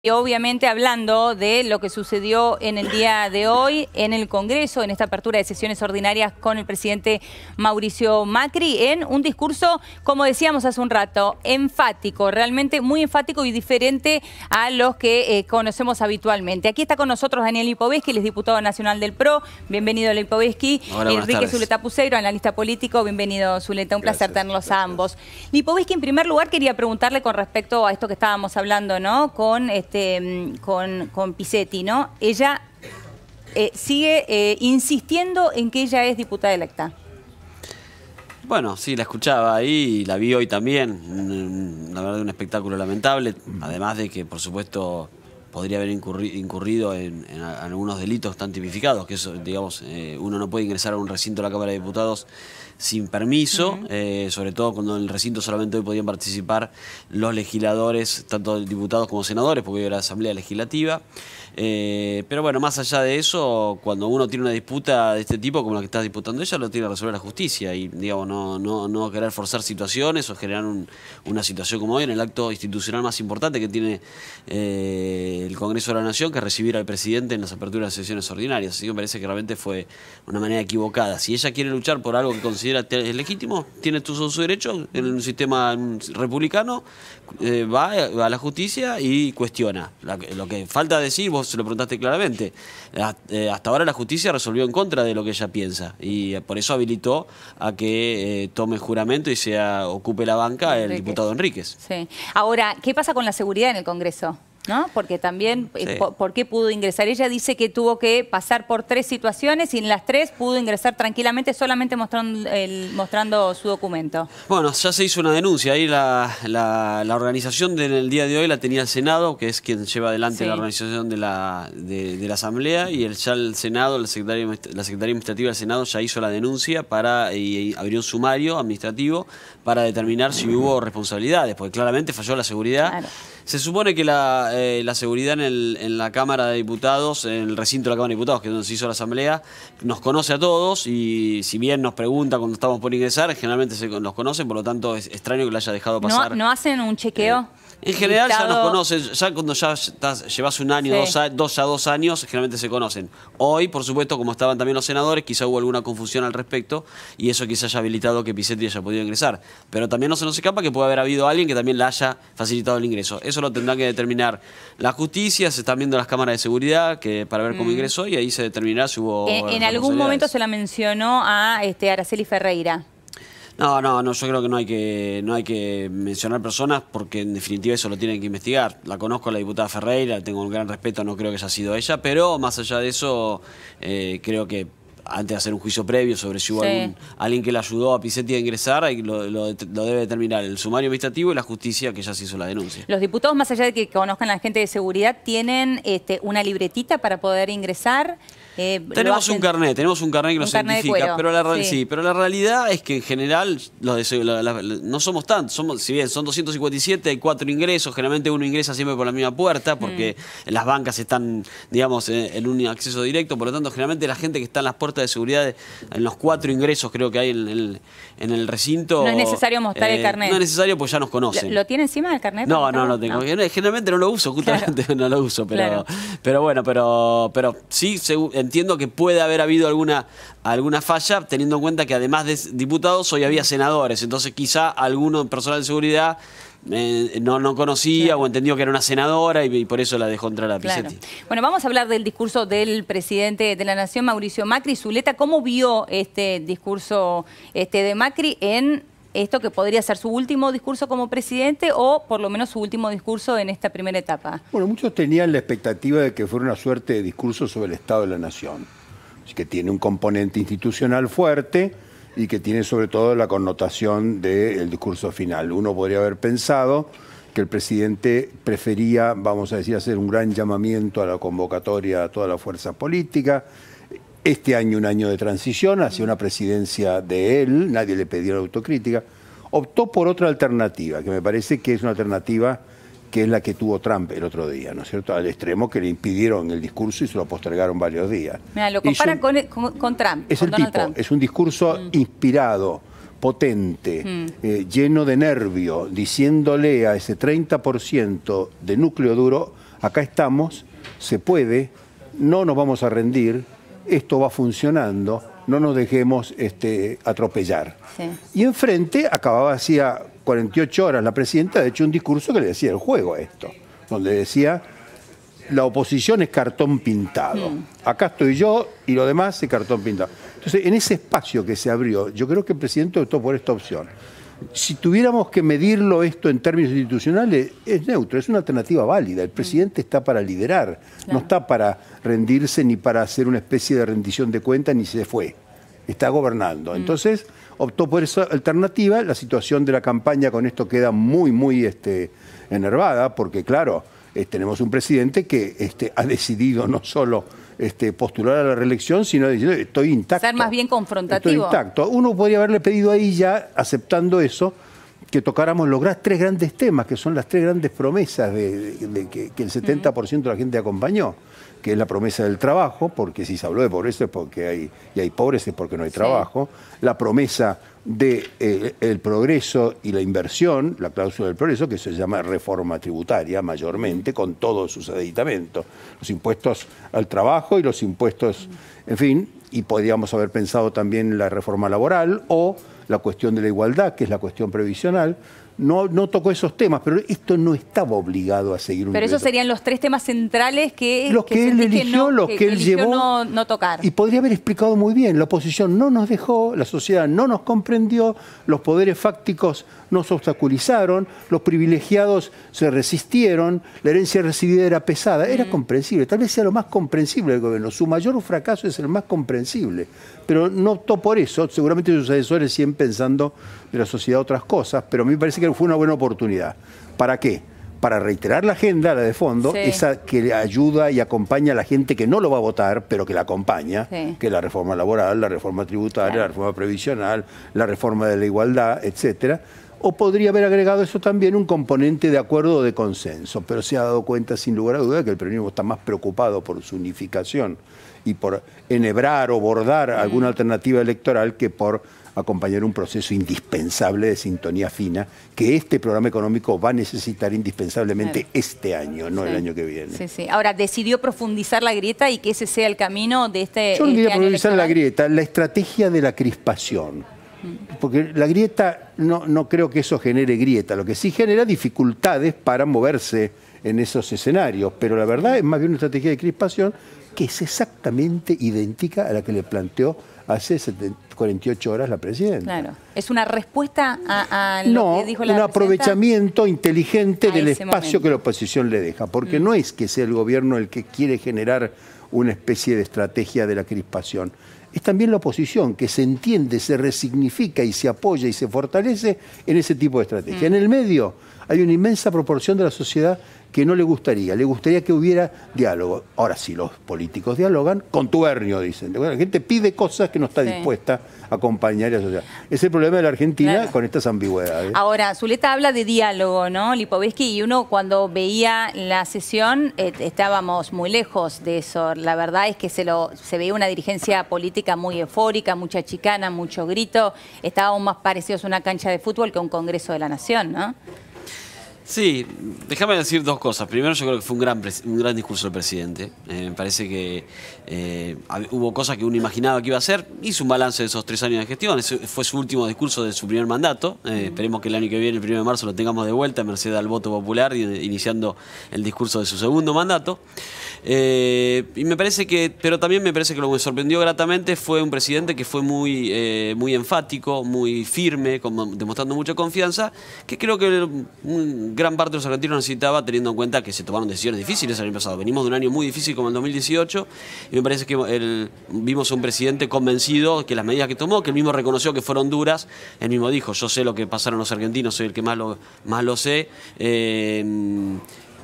Y obviamente hablando de lo que sucedió en el día de hoy en el Congreso, en esta apertura de sesiones ordinarias con el presidente Mauricio Macri, en un discurso, como decíamos hace un rato, enfático, realmente muy enfático y diferente a los que conocemos habitualmente. Aquí está con nosotros Daniel Lipovetsky, él es diputado nacional del PRO. Bienvenido, Lipovetsky. Enrique Zuleta Puceiro, analista político. Bienvenido, Zuleta. Un placer tenerlos a ambos. Lipovetsky, en primer lugar, quería preguntarle con respecto a esto que estábamos hablando, ¿no? Con Picchetti, ¿no? Ella sigue insistiendo en que ella es diputada electa. Bueno, sí, la escuchaba ahí y la vi hoy también. La verdad, un espectáculo lamentable. Además de que, por supuesto, podría haber incurrido en algunos delitos tan tipificados, que eso, digamos, uno no puede ingresar a un recinto de la Cámara de Diputados sin permiso, sobre todo cuando en el recinto solamente hoy podían participar los legisladores, tanto diputados como senadores, porque hoy era Asamblea Legislativa. Pero bueno, más allá de eso, cuando uno tiene una disputa de este tipo, como la que está disputando ella, lo tiene que resolver la justicia y, digamos, no querer forzar situaciones o generar una situación como hoy en el acto institucional más importante que tiene el Congreso de la Nación, que es recibir al presidente en las aperturas de sesiones ordinarias. Así que me parece que realmente fue una manera equivocada. Si ella quiere luchar por algo que considera legítimo, tiene todo su derecho en un sistema republicano, va a la justicia y cuestiona. Lo que falta decir, vos se lo preguntaste claramente, hasta ahora la justicia resolvió en contra de lo que ella piensa y por eso habilitó a que tome juramento y ocupe la banca el diputado Enríquez. Sí. Ahora, ¿qué pasa con la seguridad en el Congreso? ¿No? Porque también, sí. ¿Por qué pudo ingresar? Ella dice que tuvo que pasar por 3 situaciones y en las 3 pudo ingresar tranquilamente solamente mostrando su documento. Bueno, ya se hizo una denuncia. Ahí la organización del día de hoy la tenía el Senado, que es quien lleva adelante la organización de la Asamblea, y ya el Senado, la Secretaría Administrativa del Senado ya hizo la denuncia y abrió un sumario administrativo para determinar si hubo responsabilidades, porque claramente falló la seguridad. Claro. Se supone que la seguridad en la Cámara de Diputados, en el recinto de la Cámara de Diputados, que es donde se hizo la Asamblea, nos conoce a todos y si bien nos pregunta cuando estamos por ingresar, generalmente nos conocen, por lo tanto es extraño que la haya dejado pasar. ¿No hacen un chequeo? En general ya nos conocen, ya cuando llevas un año, 2 años, generalmente se conocen. Hoy, por supuesto, como estaban también los senadores, quizá hubo alguna confusión al respecto y eso quizá haya habilitado que Picchetti haya podido ingresar. Pero también no se nos escapa que puede haber habido alguien que también le haya facilitado el ingreso. Eso lo tendrá que determinar la justicia, se están viendo las cámaras de seguridad para ver cómo ingresó y ahí se determinará si hubo en algún momento se la mencionó a Araceli Ferreira. No, yo creo que no hay que mencionar personas porque en definitiva eso lo tienen que investigar. La conozco a la diputada Ferreira, tengo un gran respeto, no creo que haya sido ella, pero más allá de eso, creo que antes de hacer un juicio previo sobre si hubo alguien que le ayudó a Picchetti a ingresar, lo debe determinar el sumario administrativo y la justicia que ya se hizo la denuncia. Los diputados, más allá de que conozcan a la gente de seguridad, ¿tienen una libretita para poder ingresar? Tenemos un carnet que nos identifica, pero la realidad es que en general no somos tantos, si bien son 257, hay 4 ingresos, generalmente uno ingresa siempre por la misma puerta porque las bancas están, digamos, en un acceso directo, por lo tanto generalmente la gente que está en las puertas de seguridad, en los 4 ingresos creo que hay en el recinto. No es necesario mostrar el carnet. No es necesario porque ya nos conocen. ¿Lo tiene encima del carnet? No lo tengo. No. Generalmente no lo uso, justamente no lo uso, pero bueno, pero sí entiendo que puede haber habido alguna falla, teniendo en cuenta que además de diputados hoy había senadores, entonces quizá alguno personal de seguridad no conocía o entendió que era una senadora y por eso la dejó entrar a Picchetti. Bueno, vamos a hablar del discurso del presidente de la Nación, Mauricio Macri. Zuleta, ¿cómo vio este discurso de Macri en esto que podría ser su último discurso como presidente o por lo menos su último discurso en esta primera etapa? Bueno, muchos tenían la expectativa de que fuera una suerte de discurso sobre el Estado de la Nación, que tiene un componente institucional fuerte y que tiene sobre todo la connotación del discurso final. Uno podría haber pensado que el presidente prefería, vamos a decir, hacer un gran llamamiento a la convocatoria a toda la fuerza política. Este año, un año de transición hacia una presidencia de él, nadie le pidió la autocrítica. Optó por otra alternativa, que me parece que es una alternativa que es la que tuvo Trump el otro día, ¿no es cierto? Al extremo que le impidieron el discurso y se lo postergaron varios días. Mira, lo compara con Trump. Es el tipo, Trump. Es un discurso inspirado, potente, lleno de nervio, diciéndole a ese 30% de núcleo duro acá estamos, se puede, no nos vamos a rendir, esto va funcionando, no nos dejemos atropellar. Sí. Y enfrente acababa, hacía 48 horas la presidenta, de hecho, un discurso que le decía el juego a esto, donde decía, la oposición es cartón pintado. Acá estoy yo y lo demás es cartón pintado. Entonces, en ese espacio que se abrió, yo creo que el presidente optó por esta opción. Si tuviéramos que medirlo esto en términos institucionales, es neutro, es una alternativa válida. El presidente está para liderar, no está para rendirse ni para hacer una especie de rendición de cuentas, ni se fue. Está gobernando. Entonces, optó por esa alternativa. La situación de la campaña con esto queda muy, muy enervada, porque claro, tenemos un presidente que ha decidido no solo postular a la reelección, sino diciendo, estoy intacto. Ser más bien confrontativo. Estoy intacto. Uno podría haberle pedido ahí ya, aceptando eso, que tocáramos lograr 3 grandes temas, que son las 3 grandes promesas que el 70% de la gente acompañó, que es la promesa del trabajo, porque si se habló de pobreza es porque hay pobres, es porque no hay trabajo, la promesa del progreso y la inversión, la cláusula del progreso, que se llama reforma tributaria mayormente, con todos sus aditamentos, los impuestos al trabajo y los impuestos, en fin, y podríamos haber pensado también en la reforma laboral o la cuestión de la igualdad, que es la cuestión previsional. No tocó esos temas, pero esto no estaba obligado a seguir un Pero esos serían los 3 temas centrales que los que él eligió, los que él llevó no tocar. Y podría haber explicado muy bien, la oposición no nos dejó, la sociedad no nos comprendió, los poderes fácticos nos obstaculizaron, los privilegiados se resistieron, la herencia recibida era pesada, era comprensible, tal vez sea lo más comprensible del gobierno, su mayor fracaso es el más comprensible, pero no optó por eso, seguramente sus asesores siguen pensando de la sociedad otras cosas, pero a mí me parece que fue una buena oportunidad. ¿Para qué? Para reiterar la agenda, la de fondo, esa que ayuda y acompaña a la gente que no lo va a votar, pero que la acompaña, que es la reforma laboral, la reforma tributaria, la reforma previsional, la reforma de la igualdad, etcétera. O podría haber agregado eso también un componente de acuerdo o de consenso, pero se ha dado cuenta sin lugar a duda que el peronismo está más preocupado por su unificación y por enhebrar o bordar alguna alternativa electoral que por acompañar un proceso indispensable de sintonía fina que este programa económico va a necesitar indispensablemente este año, no el año que viene. Sí, sí. Ahora, decidió profundizar la grieta y que ese sea el camino de este Yo no quería profundizar electoral. la grieta, la estrategia de la crispación. Porque la grieta, no creo que eso genere grieta, lo que sí genera dificultades para moverse en esos escenarios, pero la verdad es más bien una estrategia de crispación que es exactamente idéntica a la que le planteó hace 48 horas la presidenta. Claro, es una respuesta a lo que dijo la presidenta. Un aprovechamiento inteligente del espacio que la oposición le deja, porque no es que sea el gobierno el que quiere generar una especie de estrategia de la crispación. Es también la oposición que se entiende, se resignifica y se apoya y se fortalece en ese tipo de estrategia. En el medio hay una inmensa proporción de la sociedad que no le gustaría que hubiera diálogo. Ahora, si los políticos dialogan, contubernio, dicen. La gente pide cosas que no está dispuesta a acompañar a la sociedad. Es el problema de la Argentina con estas ambigüedades. Ahora, Zuleta habla de diálogo, ¿no, Lipovetsky? Y uno cuando veía la sesión estábamos muy lejos de eso. La verdad es que se veía una dirigencia política muy eufórica, mucha chicana, mucho grito. Estábamos más parecidos a una cancha de fútbol que a un Congreso de la Nación, ¿no? Sí, déjame decir 2 cosas. Primero, yo creo que fue un gran discurso del presidente. Me parece que hubo cosas que uno imaginaba que iba a hacer. Hizo un balance de esos 3 años de gestión. Ese fue su último discurso de su primer mandato. Esperemos que el año que viene, el 1 de marzo, lo tengamos de vuelta, merced al voto popular, iniciando el discurso de su segundo mandato. Y me parece pero también me parece que lo que me sorprendió gratamente fue un presidente que fue muy enfático, muy firme, demostrando mucha confianza, que creo que gran parte de los argentinos necesitaba, teniendo en cuenta que se tomaron decisiones difíciles el año pasado. Venimos de un año muy difícil como el 2018 y me parece que vimos a un presidente convencido que las medidas que tomó, que él mismo reconoció que fueron duras, él mismo dijo, yo sé lo que pasaron los argentinos, soy el que más lo sé,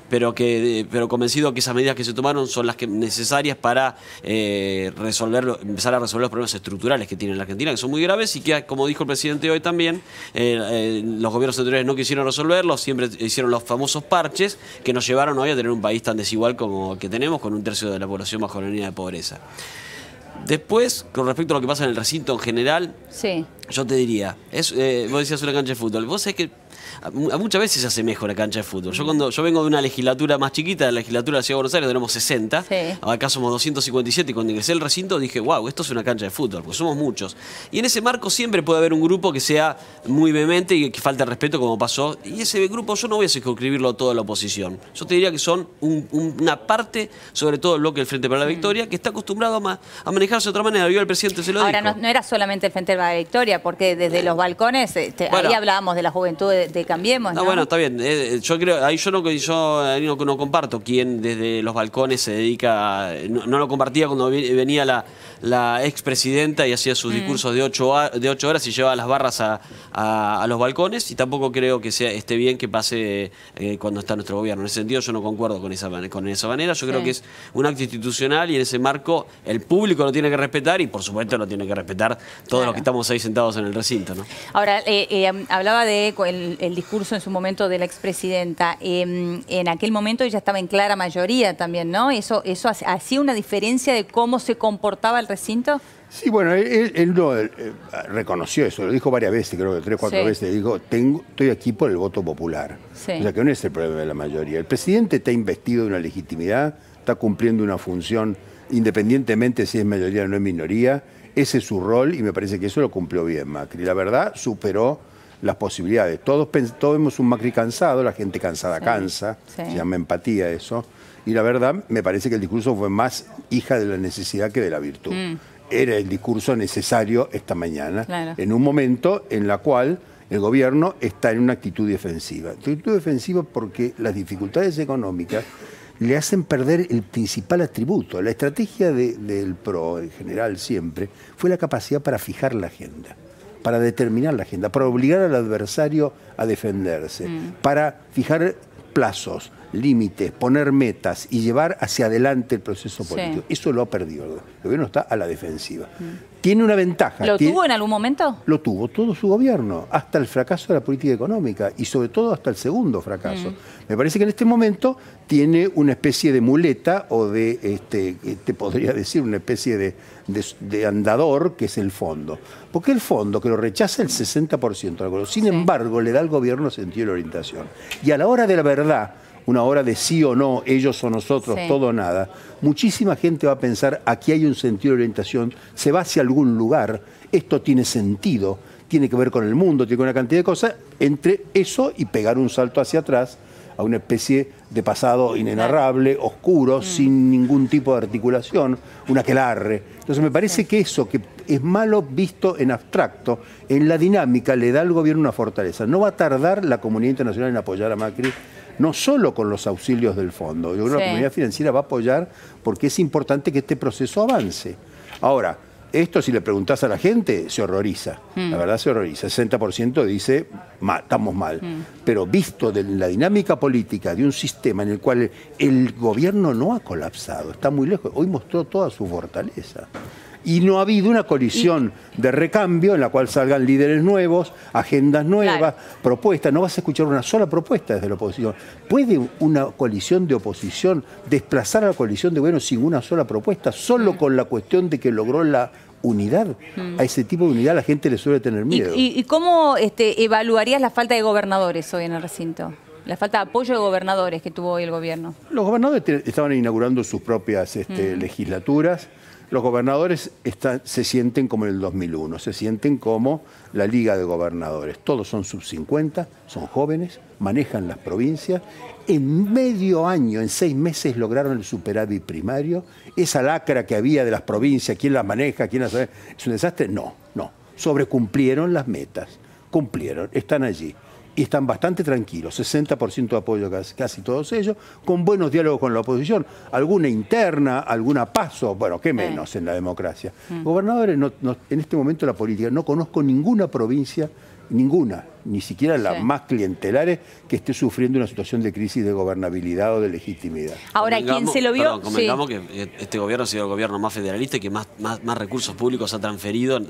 pero convencido que esas medidas que se tomaron son las necesarias para empezar a resolver los problemas estructurales que tiene la Argentina, que son muy graves y que, como dijo el presidente hoy también, los gobiernos anteriores no quisieron resolverlos, siempre hicieron los famosos parches que nos llevaron hoy a tener un país tan desigual como el que tenemos, con 1/3 de la población bajo la línea de pobreza. Después, con respecto a lo que pasa en el recinto en general, yo te diría, vos decías una cancha de fútbol, vos sabés que muchas veces se asemeja a una cancha de fútbol. Yo vengo de una legislatura más chiquita, de la legislatura de la Ciudad de Buenos Aires, tenemos 60, acá somos 257, y cuando ingresé al recinto dije, wow, esto es una cancha de fútbol, porque somos muchos. Y en ese marco siempre puede haber un grupo que sea muy vehemente y que falte el respeto, como pasó, y ese grupo yo no voy a circunscribirlo todo a la oposición. Yo te diría que son una parte, sobre todo el bloque del Frente para la Victoria, que está acostumbrado a manejarse de otra manera. Vio el presidente, se lo dijo. Ahora, no era solamente el Frente para la Victoria, porque desde los balcones, ahí hablábamos de la juventud de Cambiemos, ¿no? Bueno, está bien. Yo creo, ahí yo no comparto quién desde los balcones se dedica, no lo compartía cuando venía la expresidenta y hacía sus discursos de 8 horas y llevaba las barras a los balcones, y tampoco creo que esté bien que pase cuando está nuestro gobierno. En ese sentido yo no concuerdo con esa manera. Yo creo que es un acto institucional y en ese marco el público lo tiene que respetar y por supuesto lo tiene que respetar todos los que estamos ahí sentados en el recinto, ¿no? Ahora, hablaba de el discurso en su momento de la expresidenta. En aquel momento ella estaba en clara mayoría también, ¿no? ¿Eso hacía una diferencia de cómo se comportaba el recinto? Sí, bueno, él no reconoció eso, lo dijo varias veces, creo que 3 o 4 veces, dijo, estoy aquí por el voto popular. O sea que no es el problema de la mayoría. El presidente está investido de una legitimidad, está cumpliendo una función independientemente si es mayoría o no es minoría. Ese es su rol y me parece que eso lo cumplió bien Macri. La verdad, superó las posibilidades. Todos vemos un Macri cansado, la gente cansada cansa, se llama empatía eso. Y la verdad, me parece que el discurso fue más hija de la necesidad que de la virtud. Era el discurso necesario esta mañana, en un momento en la cual el gobierno está en una actitud defensiva. Actitud defensiva porque las dificultades económicas le hacen perder el principal atributo. La estrategia del PRO, en general siempre, fue la capacidad para fijar la agenda, para determinar la agenda, para obligar al adversario a defenderse, para fijar plazos, límites, poner metas y llevar hacia adelante el proceso político. Eso lo ha perdido. El gobierno está a la defensiva. Tiene una ventaja. ¿Lo tuvo en algún momento? Lo tuvo todo su gobierno, hasta el fracaso de la política económica y sobre todo hasta el segundo fracaso. Me parece que en este momento tiene una especie de muleta o de, te podría decir, una especie de andador que es el fondo. Porque el fondo, que lo rechaza el 60% del acuerdo, sin embargo, le da al gobierno sentido de orientación. Y a la hora de la verdad, una hora de sí o no, ellos o nosotros, todo o nada, muchísima gente va a pensar, aquí hay un sentido de orientación, se va hacia algún lugar, esto tiene sentido, tiene que ver con el mundo, tiene que ver con una cantidad de cosas, entre eso y pegar un salto hacia atrás a una especie de pasado inenarrable, oscuro, sin ningún tipo de articulación, un aquelarre. Entonces me parece que eso, que es malo visto en abstracto, en la dinámica le da al gobierno una fortaleza. No va a tardar la comunidad internacional en apoyar a Macri, no solo con los auxilios del fondo. Yo creo que la comunidad financiera va a apoyar porque es importante que este proceso avance. Ahora, esto si le preguntás a la gente, se horroriza. La verdad se horroriza. El 60% dice, estamos mal. Pero visto de la dinámica política de un sistema en el cual el gobierno no ha colapsado, está muy lejos. Hoy mostró toda su fortaleza. Y no ha habido una colisión de recambio en la cual salgan líderes nuevos, agendas nuevas, propuestas. No vas a escuchar una sola propuesta desde la oposición. ¿Puede una coalición de oposición desplazar a la coalición de gobierno sin una sola propuesta? Solo con la cuestión de que logró la unidad. A ese tipo de unidad la gente le suele tener miedo. ¿Y cómo evaluarías la falta de gobernadores hoy en el recinto? La falta de apoyo de gobernadores que tuvo hoy el gobierno. Los gobernadores estaban inaugurando sus propias legislaturas. Los gobernadores se sienten como en el 2001, se sienten como la Liga de Gobernadores. Todos son sub-50, son jóvenes, manejan las provincias. En medio año, en 6 meses, lograron el superávit primario. Esa lacra que había de las provincias, ¿quién las maneja? ¿Quién las sabe? ¿Es un desastre? No. Sobrecumplieron las metas, cumplieron, están allí. Y están bastante tranquilos, 60% de apoyo casi todos ellos, con buenos diálogos con la oposición, alguna interna, alguna paso, bueno, qué menos en la democracia. Gobernadores, en este momento la política, no conozco ninguna provincia, ninguna, ni siquiera las más clientelares, que esté sufriendo una situación de crisis de gobernabilidad o de legitimidad. Ahora, ¿quién se lo vio? Convengamos que este gobierno ha sido el gobierno más federalista y que más recursos públicos ha transferido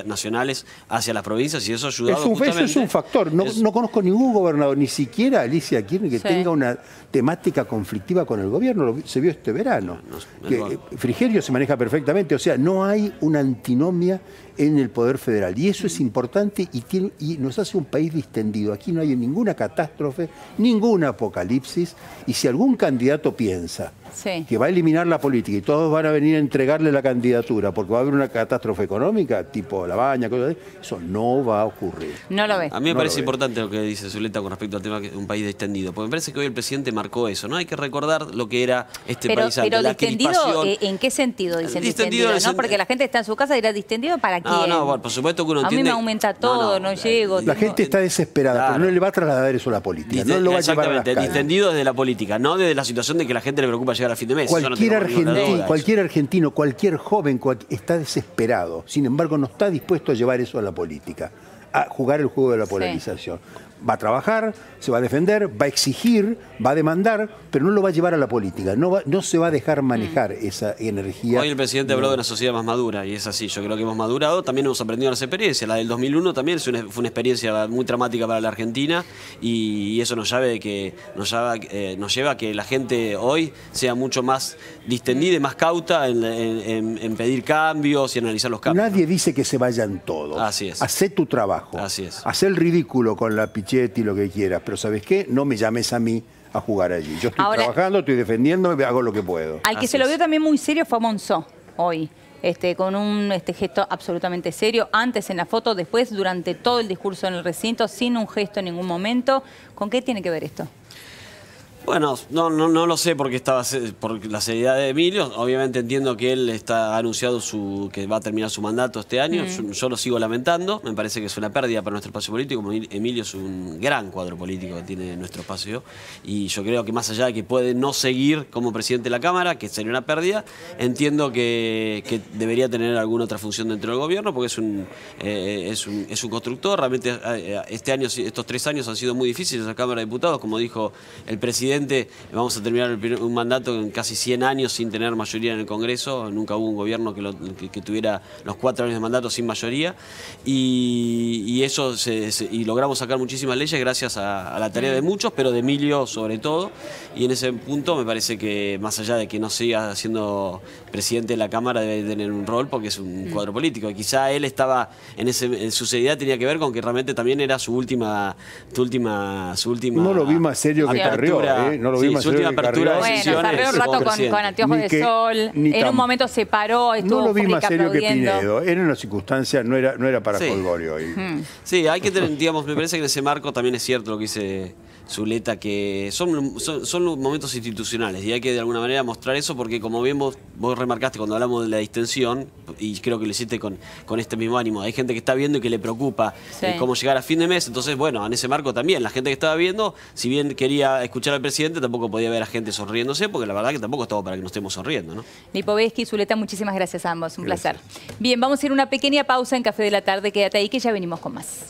nacionales hacia las provincias y eso ha ayudado Eso es un factor. No conozco ningún gobernador, ni siquiera Alicia Kirchner, que tenga una temática conflictiva con el gobierno. Se vio este verano. Frigerio se maneja perfectamente. O sea, no hay una antinomia en el poder federal. Y eso es importante y nos hace un país país distendido. Aquí no hay ninguna catástrofe, ningún apocalipsis. Y si algún candidato piensa que va a eliminar la política y todos van a venir a entregarle la candidatura porque va a haber una catástrofe económica, tipo La Baña, cosas así, eso no va a ocurrir. No lo ves. A mí me parece importante lo que dice Zuleta con respecto al tema de un país distendido, porque me parece que hoy el presidente marcó eso, ¿no? Hay que recordar lo que era este país antes, pero la distendido, crispación. ¿en qué sentido dicen Distendido ¿no? Porque la gente está en su casa y dirá, ¿distendido para quién? No, bueno, por supuesto que uno entiende. A mí me aumenta todo, no llego. La gente está desesperada, pero no le va a trasladar eso a la política, no lo va a llevar a las calles. Distendido desde la política, no desde la situación de que la gente le preocupa llegar a fin de mes. Cualquier argentino, cualquier joven está desesperado. Sin embargo, no está dispuesto a llevar eso a la política, a jugar el juego de la polarización. Va a trabajar, se va a defender, va a exigir, va a demandar, pero no lo va a llevar a la política. No se va a dejar manejar esa energía. Hoy el presidente habló de una sociedad más madura y es así. Yo creo que hemos madurado, también hemos aprendido las experiencias. La del 2001 también fue una experiencia muy traumática para la Argentina y eso nos lleva a que la gente hoy sea mucho más distendida y más cauta en pedir cambios y analizar los cambios. Nadie dice que se vayan todos. Así es. Hacé tu trabajo. Así es. Hacé el ridículo con la Pichetti, lo que quieras, pero ¿sabes qué? No me llames a mí a jugar allí. Yo estoy trabajando, estoy defendiéndome, hago lo que puedo. Al que se lo vio también muy serio fue a Monzó hoy. Con un gesto absolutamente serio, antes en la foto, después durante todo el discurso en el recinto, sin un gesto en ningún momento. ¿Con qué tiene que ver esto? Bueno, no lo sé porque por la seriedad de Emilio. Obviamente entiendo que él ha anunciado que va a terminar su mandato este año. Yo lo sigo lamentando. Me parece que es una pérdida para nuestro espacio político. Emilio es un gran cuadro político que tiene nuestro espacio. Y yo creo que más allá de que puede no seguir como presidente de la Cámara, que sería una pérdida, entiendo que debería tener alguna otra función dentro del gobierno porque es un constructor. Realmente estos 3 años han sido muy difíciles en la Cámara de Diputados. Como dijo el presidente, vamos a terminar un mandato en casi 100 años sin tener mayoría en el Congreso. Nunca hubo un gobierno que tuviera los 4 años de mandato sin mayoría. Y eso y logramos sacar muchísimas leyes gracias a la tarea de muchos, pero de Emilio sobre todo. Y en ese punto me parece que más allá de que no siga siendo presidente de la Cámara, debe tener un rol porque es un cuadro político. Y quizá él estaba en su seriedad, tenía que ver con que realmente también era su última. No lo vi más serio que Carrió, no lo vi más serio que Carrió. Bueno, Carrió un rato con anteojos de sol, en un momento se paró, estuvo no lo vi más serio que aplaudiendo. Pinedo, era una circunstancia, no era para Colgorio. Sí, hay que tener, digamos, me parece que en ese marco también es cierto lo que dice Zuleta, que son momentos institucionales y hay que de alguna manera mostrar eso porque como bien vos remarcaste cuando hablamos de la distensión, y creo que lo hiciste con este mismo ánimo, hay gente que está viendo y que le preocupa cómo llegar a fin de mes, entonces bueno, en ese marco también, la gente que estaba viendo, si bien quería escuchar al presidente, tampoco podía ver a gente sonriéndose, porque la verdad que tampoco estaba para que nos estemos sonriendo, ¿no? Lipovetsky y Zuleta, muchísimas gracias a ambos, un placer. Bien, vamos a ir a una pequeña pausa en Café de la Tarde, quédate ahí que ya venimos con más.